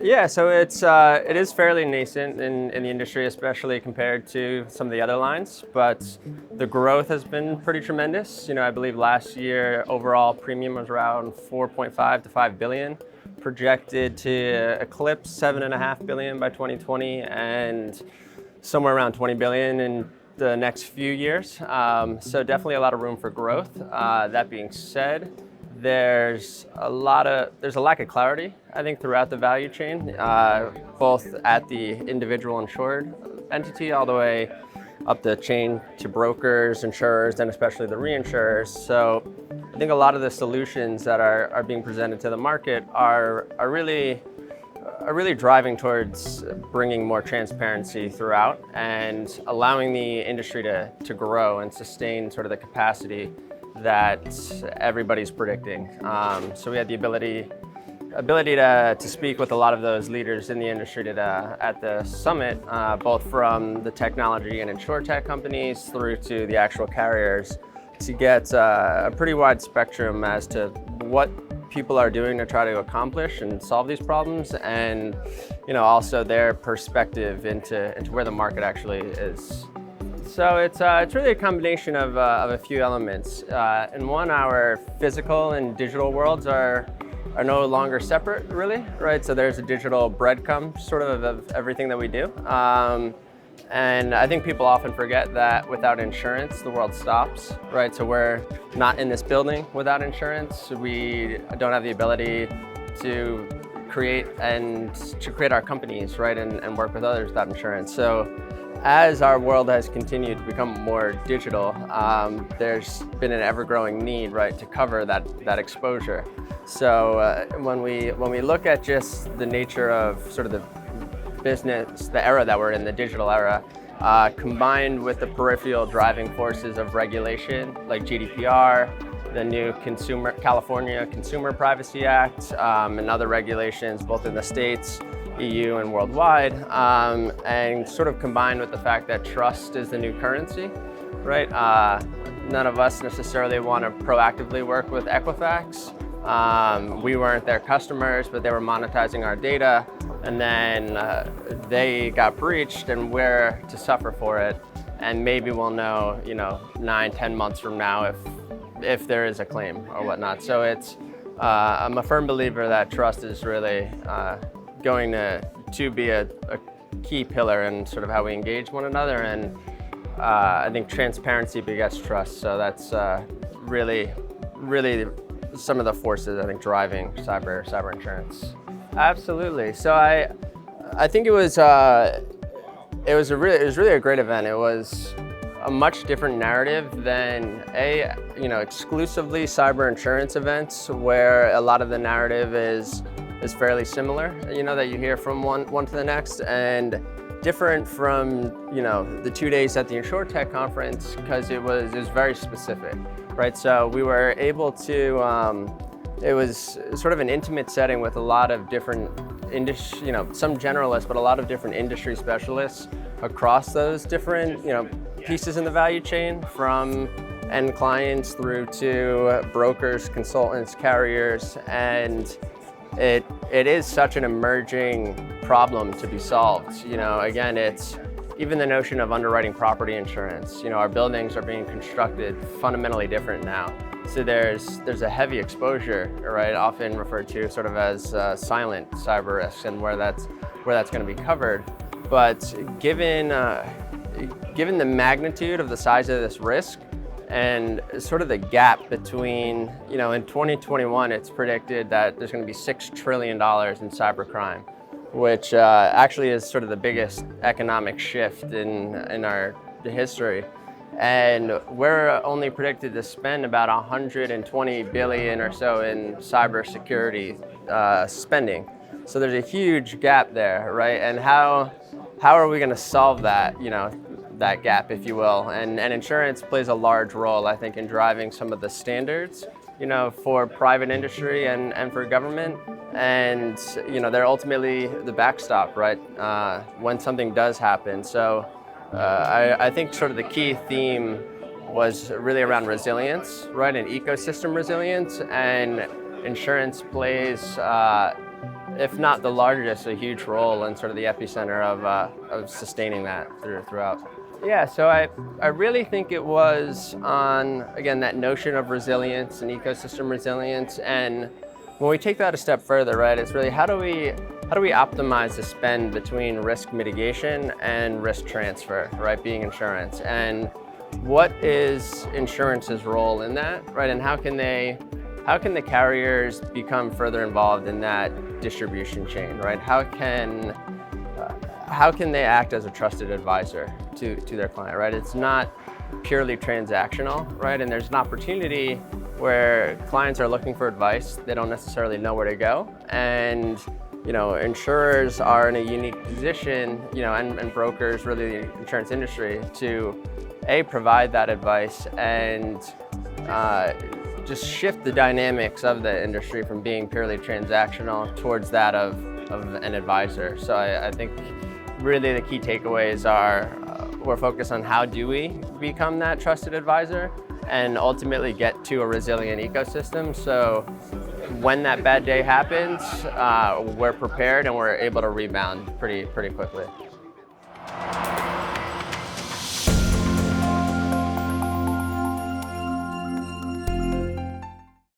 Yeah, so it is fairly nascent in the industry, especially compared to some of the other lines. But the growth has been pretty tremendous. I believe last year overall premium was around 4.5 to 5 billion, projected to eclipse 7.5 billion by 2020, and somewhere around 20 billion in the next few years. So definitely a lot of room for growth. That being said, there's a lack of clarity, I think, throughout the value chain, both at the individual insured entity all the way up the chain to brokers, insurers, and especially the reinsurers. So I think a lot of the solutions that are being presented to the market are really driving towards bringing more transparency throughout and allowing the industry to grow and sustain sort of the capacity that everybody's predicting. So we had the ability to speak with a lot of those leaders in the industry at the summit, both from the technology and InsurTech companies through to the actual carriers, to get a pretty wide spectrum as to what people are doing to try to accomplish and solve these problems, and also their perspective into where the market actually is. So it's really a combination of a few elements. In one, our physical and digital worlds are no longer separate, really, right? So there's a digital breadcrumb sort of everything that we do. And I think people often forget that without insurance, the world stops, right? So we're not in this building without insurance. We don't have the ability to create our companies, right? And work with others without insurance. So as our world has continued to become more digital, there's been an ever-growing need, right, to cover that exposure. So when we look at just the nature of sort of the business, the era that we're in, the digital era, combined with the peripheral driving forces of regulation like GDPR, the new California Consumer Privacy Act, and other regulations both in the States, EU, and worldwide, and sort of combined with the fact that trust is the new currency, right? None of us necessarily want to proactively work with Equifax. We weren't their customers, but they were monetizing our data, and then they got breached, and we're to suffer for it. And maybe we'll know, 9-10 months from now if there is a claim or whatnot. So I'm a firm believer that trust is really going to be a key pillar in sort of how we engage one another, and I think transparency begets trust. So that's really some of the forces, I think, driving cyber insurance. Absolutely. So I think it was really a great event. It was a much different narrative than exclusively cyber insurance events, where a lot of the narrative is fairly similar, that you hear from one to the next, and different from the 2 days at the InsurTech conference, because it was very specific, right? So we were able to, it was sort of an intimate setting with a lot of different some generalists, but a lot of different industry specialists across those different pieces in the value chain, from end clients through to brokers, consultants, carriers, and it is such an emerging problem to be solved. Again, it's even the notion of underwriting property insurance. Our buildings are being constructed fundamentally different now. So there's a heavy exposure, right? Often referred to sort of as silent cyber risks, and where that's going to be covered. But given the magnitude of the size of this risk, and sort of the gap between, in 2021, it's predicted that there's going to be $6 trillion in cybercrime, which actually is sort of the biggest economic shift in our history. And we're only predicted to spend about 120 billion or so in cybersecurity spending. So there's a huge gap there, right? And how are we going to solve that, that gap, if you will? And insurance plays a large role, I think, in driving some of the standards, for private industry and for government. And, they're ultimately the backstop, right? When something does happen. So I think sort of the key theme was really around resilience, right? And ecosystem resilience, and insurance plays if not the largest, a huge role in sort of the epicenter of sustaining that throughout. Yeah, so I really think it was on, again, that notion of resilience and ecosystem resilience. And when we take that a step further, right, it's really how do we optimize the spend between risk mitigation and risk transfer, right, being insurance? And what is insurance's role in that, right? And how can the carriers become further involved in that distribution chain, right? How can they act as a trusted advisor to their client, right? It's not purely transactional, right? And there's an opportunity where clients are looking for advice, they don't necessarily know where to go. And insurers are in a unique position, and brokers, really the insurance industry, to provide that advice and just shift the dynamics of the industry from being purely transactional towards that of an advisor. So I think really the key takeaways are we're focused on how do we become that trusted advisor and ultimately get to a resilient ecosystem. So when that bad day happens, we're prepared and we're able to rebound pretty quickly.